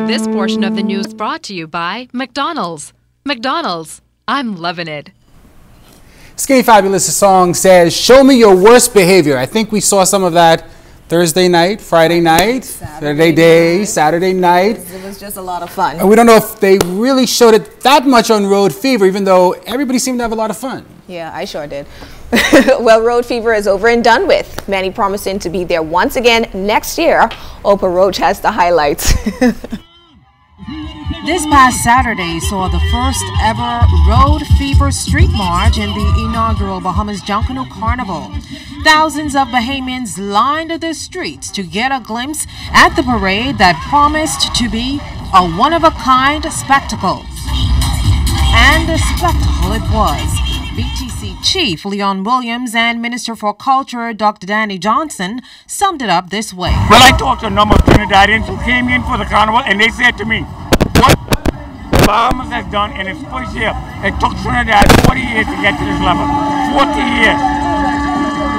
This portion of the news brought to you by McDonald's. McDonald's, I'm loving it. Skinny Fabulous' song says, "Show me your worst behavior." I think we saw some of that Thursday night, Friday night, Saturday night. It was just a lot of fun. And we don't know if they really showed it that much on Road Fever, even though everybody seemed to have a lot of fun. Yeah, I sure did. Well, Road Fever is over and done with. Many promising to be there once again next year. Oprah Roach has the highlights. This past Saturday saw the first ever Road Fever Street March in the inaugural Bahamas Junkanoo Carnival. Thousands of Bahamians lined the streets to get a glimpse at the parade that promised to be a one-of-a-kind spectacle. And a spectacle it was. BTC Chief Leon Williams and Minister for Culture Dr. Danny Johnson summed it up this way. Well, I talked to a number of Trinidadians who came in for the carnival, and they said to me, what Bahamas has done in its first year, it took Trinidad 40 years to get to this level. 40 years.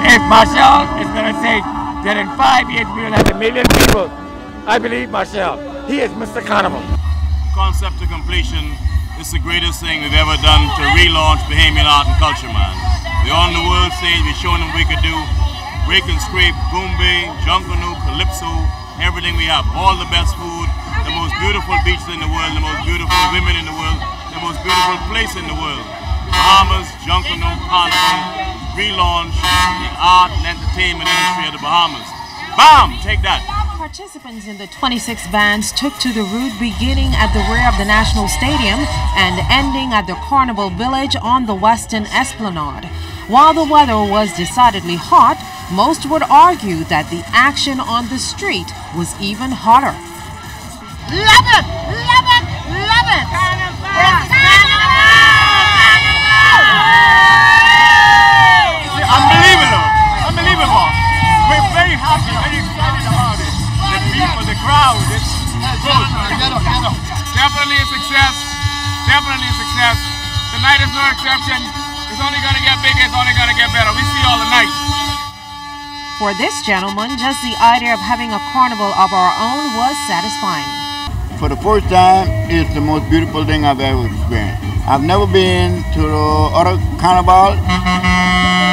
If Marshall is going to say that in 5 years we will have 1 million people, I believe Marshall. He is Mr. Carnival. Concept to completion. It's the greatest thing we've ever done to relaunch Bahamian art and culture, man. We're on the world stage, we're showing them what we could do. Break and scrape, Goombay, Junkanoo, Calypso, everything we have. All the best food, the most beautiful beaches in the world, the most beautiful women in the world, the most beautiful place in the world. Bahamas, Junkanoo, Carnival, relaunch the art and entertainment industry of the Bahamas. Bam! Take that. Participants in the 26 bands took to the route beginning at the rear of the National Stadium and ending at the Carnival Village on the Western Esplanade. While the weather was decidedly hot, most would argue that the action on the street was even hotter. Love it! Love it! Love it! Carnival! Unbelievable! Unbelievable! We're very happy, very excited about it. The people, the crowd, it's good. Definitely a success. Definitely a success. Tonight is no exception. It's only going to get bigger. It's only going to get better. We see you all tonight. For this gentleman, just the idea of having a carnival of our own was satisfying. For the first time, it's the most beautiful thing I've ever experienced. I've never been to the other carnival,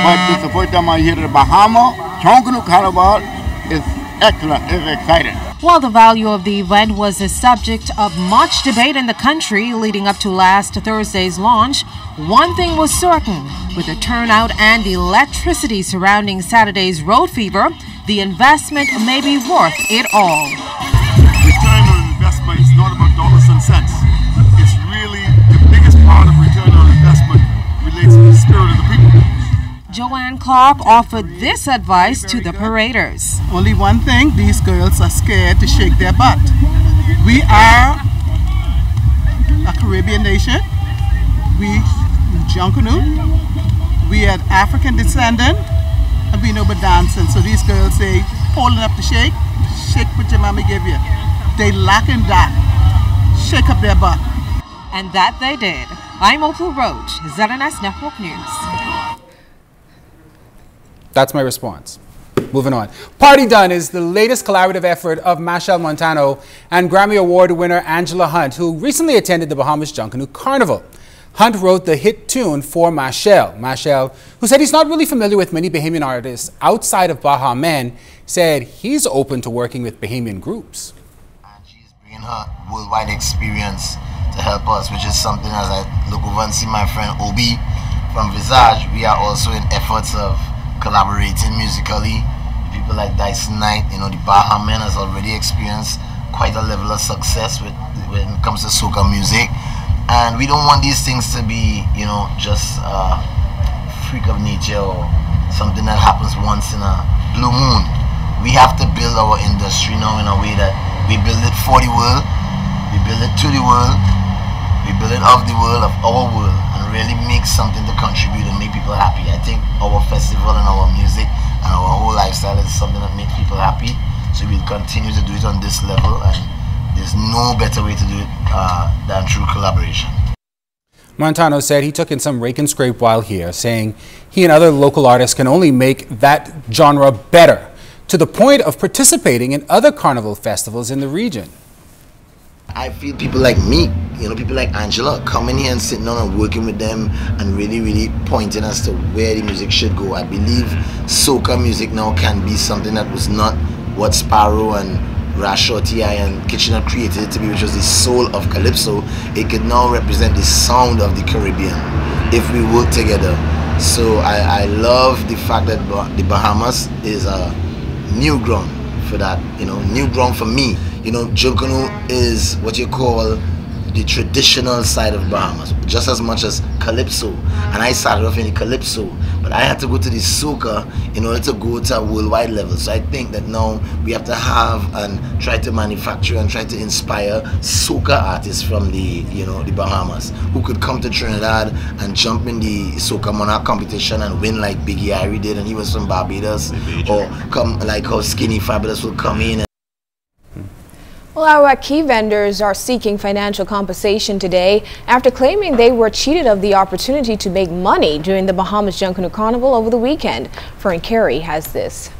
but this is the first time I hear the Bahama Junkanoo Carnival. It's excellent. It's exciting. While the value of the event was the subject of much debate in the country leading up to last Thursday's launch, one thing was certain. With the turnout and the electricity surrounding Saturday's Road Fever, the investment may be worth it all. Return on investment is not about dollars and cents. It's really the biggest part of return on investment relates to the spirit of the people. Joanne Clark offered this advice to the paraders. Only one thing, these girls are scared to shake their butt. We are a Caribbean nation. We Junkanoo. We are African descendant, and we know about dancing. So these girls say, holding up the shake what your mommy give you. They lacking that. Shake up their butt. And that they did. I'm Oprah Roach, ZNS Network News. That's my response. Moving on. Party Done is the latest collaborative effort of Machel Montano and Grammy Award winner Angela Hunt, who recently attended the Bahamas Junkanoo Carnival. Hunt wrote the hit tune for Machel. Machel, who said he's not really familiar with many Bahamian artists outside of Baha Men, said he's open to working with Bahamian groups. And she's bringing her worldwide experience to help us, which is something as I look over and see my friend Obi from Visage. We are also in efforts of collaborating musically. People like Dyson Knight, you know, the Baha Men has already experienced quite a level of success when it comes to soca music. And we don't want these things to be, you know, just a freak of nature or something that happens once in a blue moon. We have to build our industry now in a way that we build it for the world, we build it to the world, we build it of the world, of our world, and really make something to contribute and make people happy. I think our festival and our music and our whole lifestyle is something that makes people happy. So we'll continue to do it on this level, and there's no better way to do it than through collaboration. Montano said he took in some rake and scrape while here, saying he and other local artists can only make that genre better. to the point of participating in other carnival festivals in the region. I feel people like me, people like Angela, coming here and sitting down and working with them and really pointing as to where the music should go. I believe soca music now can be something that was not what Sparrow and Rashaw T.I. and Kitchener created it to be, which was the soul of Calypso. It could now represent the sound of the Caribbean if we work together. So I love the fact that the Bahamas is a new ground for that, new ground for me. Junkanoo is what you call the traditional side of Bahamas, just as much as Calypso. And I started off in the Calypso, but I had to go to the soca in order to go to a worldwide level. So I think that now we have to have and try to manufacture and try to inspire soca artists from the the Bahamas who could come to Trinidad and jump in the soca monarch competition and win like Biggie Irie did, and he was from Barbados, or come like how Skinny Fabulous will come in. Well, our key vendors are seeking financial compensation today after claiming they were cheated of the opportunity to make money during the Bahamas Junkanoo Carnival over the weekend. Fern Carey has this.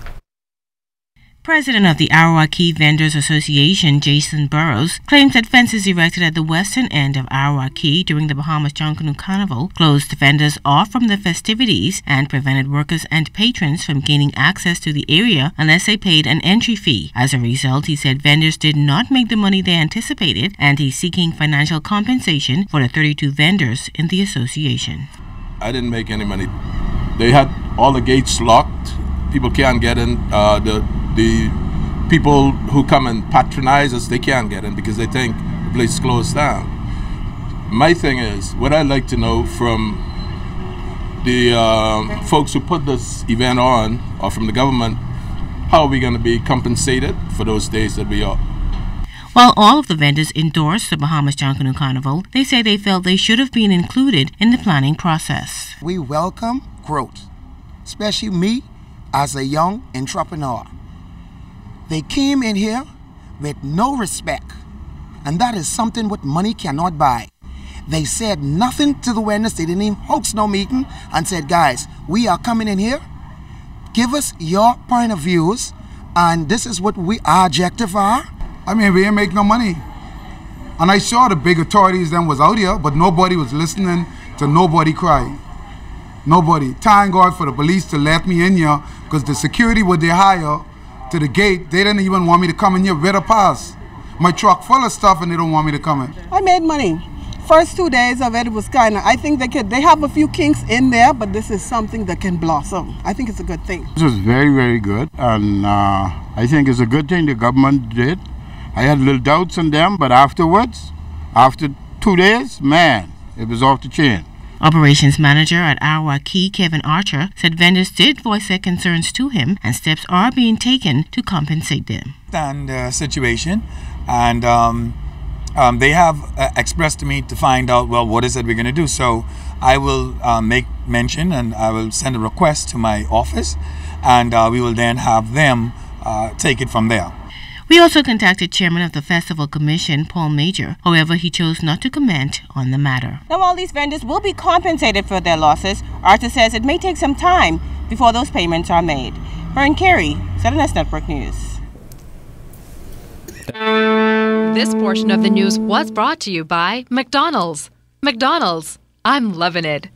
President of the Arawak Vendors Association, Jason Burrows, claims that fences erected at the western end of Arawak during the Bahamas Junkanoo Carnival closed vendors off from the festivities and prevented workers and patrons from gaining access to the area unless they paid an entry fee. As a result, he said vendors did not make the money they anticipated, and he's seeking financial compensation for the 32 vendors in the association. I didn't make any money. They had all the gates locked. People can't get in. The people who come and patronize us, they can't get in because they think the place is closed down. My thing is, what I'd like to know from the folks who put this event on, or from the government, how are we going to be compensated for those days that we are? While all of the vendors endorsed the Bahamas Junkanoo Carnival, they say they felt they should have been included in the planning process. We welcome growth, especially me as a young entrepreneur. They came in here with no respect, and that is something what money cannot buy. They said nothing to the vendors. They didn't even host no meeting and said, guys, we are coming in here. Give us your point of views, and this is what our objective are. I mean, we ain't make no money. And I saw the big authorities then was out here, but nobody was listening to nobody cry. Nobody. Thank God for the police to let me in here, because the security what they hire to the gate, they didn't even want me to come in here with a pass. My truck full of stuff and they don't want me to come in. I made money. First 2 days of it was I think they have a few kinks in there, but this is something that can blossom. I think it's a good thing. This was very good, and I think it's a good thing the government did. I had little doubts on them, but afterwards, after 2 days, man, it was off the chain. Operations Manager at Arawak Kevin Archer, said vendors did voice their concerns to him and steps are being taken to compensate them. And situation, and they have expressed to me to find out, well, what is it we're going to do. So I will make mention and I will send a request to my office, and we will then have them take it from there. We also contacted Chairman of the Festival Commission, Paul Major. However, he chose not to comment on the matter. Now, while these vendors will be compensated for their losses, Arthur says it may take some time before those payments are made. Fern Carey, ZNS Network News. This portion of the news was brought to you by McDonald's. McDonald's, I'm loving it.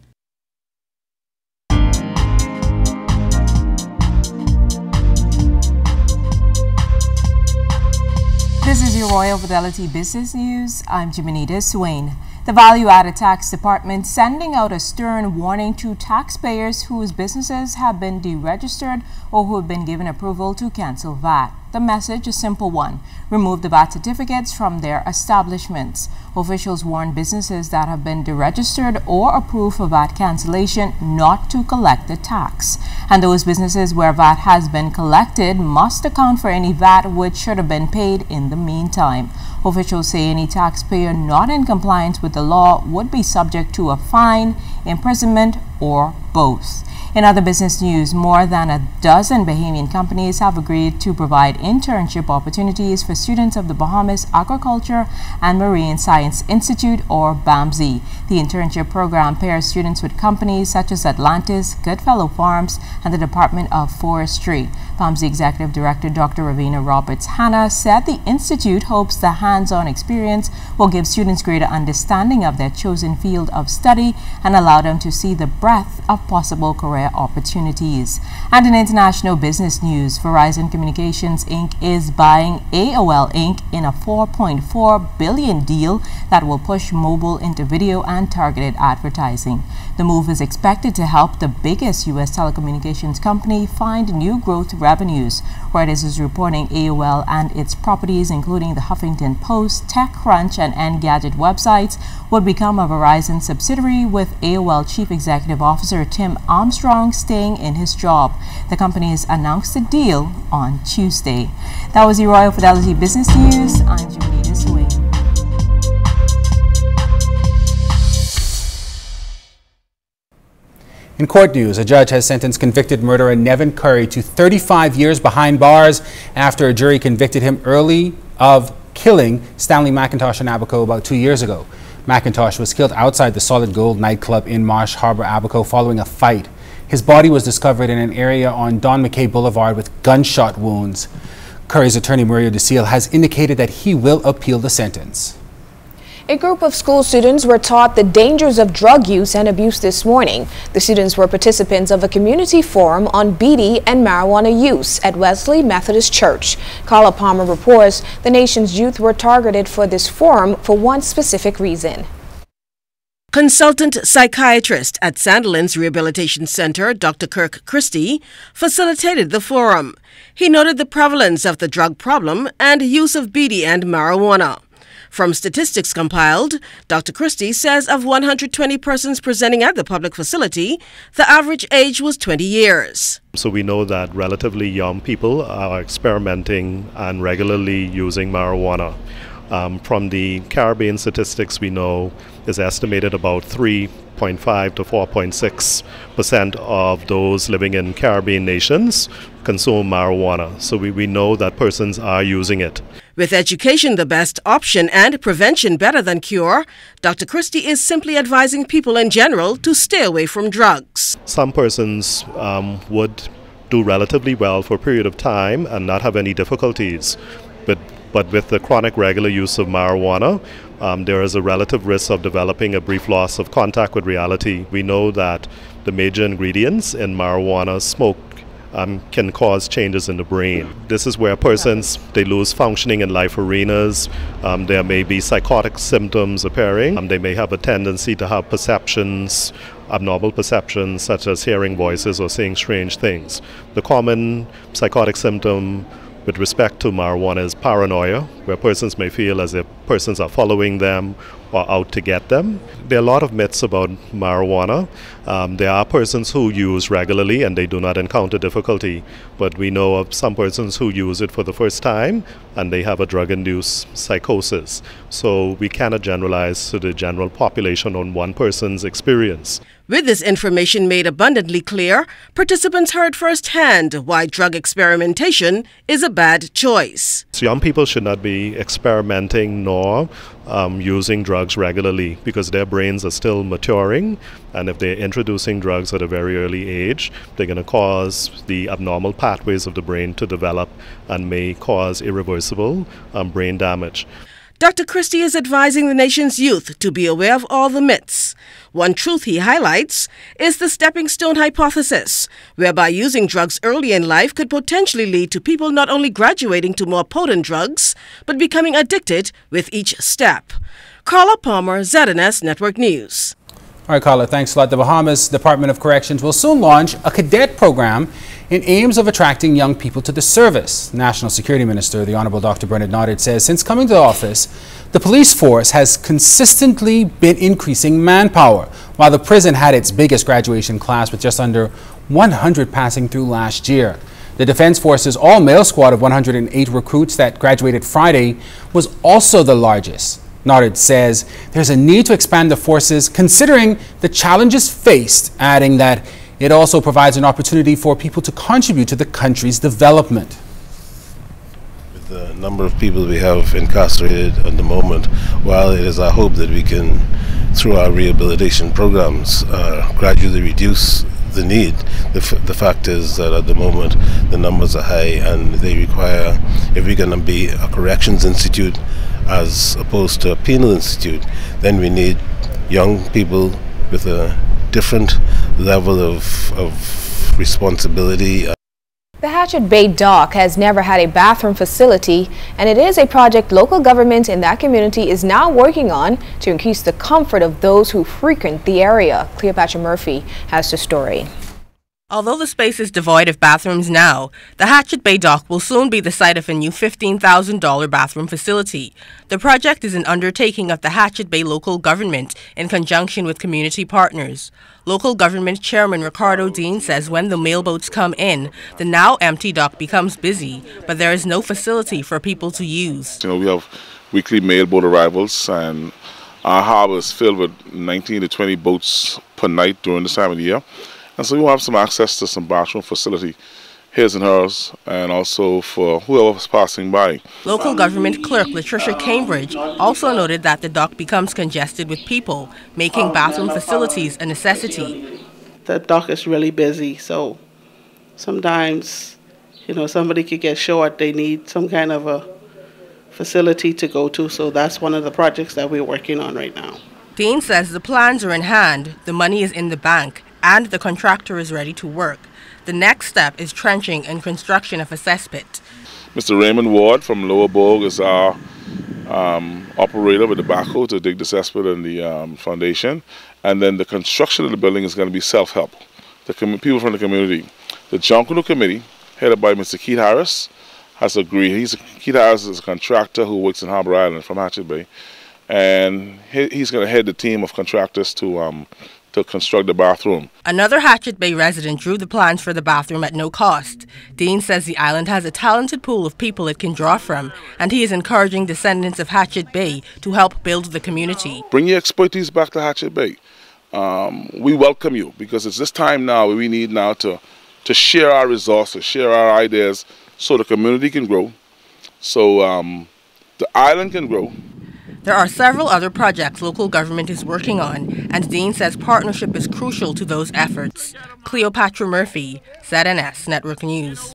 This is your Royal Fidelity Business News. I'm Jimenita Swain. The Value-Added Tax Department sending out a stern warning to taxpayers whose businesses have been deregistered or who have been given approval to cancel VAT. The message, a simple one: remove the VAT certificates from their establishments. Officials warn businesses that have been deregistered or approved for VAT cancellation not to collect the tax. And those businesses where VAT has been collected must account for any VAT which should have been paid in the meantime. Officials say any taxpayer not in compliance with the law would be subject to a fine, imprisonment, or both. In other business news, more than a dozen Bahamian companies have agreed to provide internship opportunities for students of the Bahamas Agriculture and Marine Science Institute, or BAMSI. The internship program pairs students with companies such as Atlantis, Goodfellow Farms, and the Department of Forestry. BAMSI Executive Director Dr. Ravina Roberts-Hanna said the institute hopes the hands-on experience will give students greater understanding of their chosen field of study and allow them to see the breadth of possible career opportunities. And in international business news, Verizon Communications Inc. is buying AOL Inc. in a $4.4 billion deal that will push mobile into video and targeted advertising. The move is expected to help the biggest U.S. telecommunications company find new growth revenues. Reuters is reporting AOL and its properties, including the Huffington Post, TechCrunch, and Engadget websites, would become a Verizon subsidiary, with AOL Chief Executive Officer Tim Armstrong staying in his job. The companies announced the deal on Tuesday. That was the Royal Fidelity Business News. I'm Jimmy Swain. In court news, a judge has sentenced convicted murderer Nevin Curry to 35 years behind bars after a jury convicted him early of killing Stanley McIntosh in Abaco about 2 years ago. McIntosh was killed outside the Solid Gold nightclub in Marsh Harbor, Abaco, following a fight. His body was discovered in an area on Don McKay Boulevard with gunshot wounds. Curry's attorney, Mario DeSeal, has indicated that he will appeal the sentence. A group of school students were taught the dangers of drug use and abuse this morning. The students were participants of a community forum on BD and marijuana use at Wesley Methodist Church. Carla Palmer reports the nation's youth were targeted for this forum for one specific reason. Consultant psychiatrist at Sandilands Rehabilitation Center, Dr. Kirk Christie, facilitated the forum. He noted the prevalence of the drug problem and use of BD and marijuana. From statistics compiled, Dr. Christie says of 120 persons presenting at the public facility, the average age was 20 years. So we know that relatively young people are experimenting and regularly using marijuana. From the Caribbean statistics, we know is estimated about 3.5 to 4.6% of those living in Caribbean nations consume marijuana. So we know that persons are using it. With education the best option and prevention better than cure, Dr. Christie is simply advising people in general to stay away from drugs. Some persons would do relatively well for a period of time and not have any difficulties. But with the chronic regular use of marijuana, there is a relative risk of developing a brief loss of contact with reality. We know that the major ingredients in marijuana, smoke, can cause changes in the brain. This is where persons, they lose functioning in life arenas. There may be psychotic symptoms appearing. They may have a tendency to have perceptions, abnormal perceptions, such as hearing voices or seeing strange things. The common psychotic symptom with respect to marijuana is paranoia, where persons may feel as if persons are following them or out to get them. There are a lot of myths about marijuana. There are persons who use regularly and they do not encounter difficulty, but we know of some persons who use it for the first time and they have a drug-induced psychosis. So we cannot generalize to the general population on one person's experience. With this information made abundantly clear, participants heard firsthand why drug experimentation is a bad choice. So young people should not be experimenting nor using drugs regularly because their brains are still maturing, and if they're introducing drugs at a very early age, they're going to cause the abnormal pathways of the brain to develop and may cause irreversible brain damage. Dr. Christie is advising the nation's youth to be aware of all the myths. One truth he highlights is the stepping stone hypothesis, whereby using drugs early in life could potentially lead to people not only graduating to more potent drugs, but becoming addicted with each step. Carla Palmer, ZNS Network News. All right, Carla, thanks a lot. The Bahamas Department of Corrections will soon launch a cadet program in aims of attracting young people to the service. National Security Minister, the Honorable Dr. Bernard Noddard, says since coming to office, the police force has consistently been increasing manpower, while the prison had its biggest graduation class with just under 100 passing through last year. The Defense Force's all-male squad of 108 recruits that graduated Friday was also the largest. Noddard says there's a need to expand the forces considering the challenges faced, adding that It also provides an opportunity for people to contribute to the country's development. With the number of people we have incarcerated at the moment, while it is our hope that we can, through our rehabilitation programs, gradually reduce the need, the fact is that at the moment the numbers are high and they require, if we're going to be a corrections institute as opposed to a penal institute, then we need young people with a different level of responsibility. The Hatchet Bay Dock has never had a bathroom facility, and it is a project local government in that community is now working on to increase the comfort of those who frequent the area. Cleopatra Murphy has the story. Although the space is devoid of bathrooms now, the Hatchet Bay Dock will soon be the site of a new $15,000 bathroom facility. The project is an undertaking of the Hatchet Bay local government in conjunction with community partners. Local government chairman Ricardo Dean says when the mailboats come in, the now empty dock becomes busy, but there is no facility for people to use. You know, we have weekly mailboat arrivals, and our harbor is filled with 19 to 20 boats per night during this time of the year. And so we will have some access to some bathroom facility, his and hers, and also for whoever's passing by. Local government clerk Latricia Cambridge also noted that the dock becomes congested with people, making bathroom facilities a necessity. The dock is really busy, so sometimes, you know, somebody could get short. They need some kind of a facility to go to, so that's one of the projects that we're working on right now. Dean says the plans are in hand, the money is in the bank, and the contractor is ready to work. The next step is trenching and construction of a cesspit. Mr. Raymond Ward from Lower Bourg is our operator with the backhoe to dig the cesspit and the foundation. And then the construction of the building is going to be self-help. The people from the community. The Junkanoo Committee, headed by Mr. Keith Harris, has agreed. Keith Harris is a contractor who works in Harbor Island from Hatchet Bay. And he's going to head the team of contractors to construct the bathroom. Another Hatchet Bay resident drew the plans for the bathroom at no cost. Dean says the island has a talented pool of people it can draw from, and he is encouraging descendants of Hatchet Bay to help build the community. Bring your expertise back to Hatchet Bay. We welcome you, because it's this time now where we need now to share our resources, share our ideas, so the community can grow, so the island can grow. There are several other projects local government is working on, and Dean says partnership is crucial to those efforts. Cleopatra Murphy, ZNS Network News.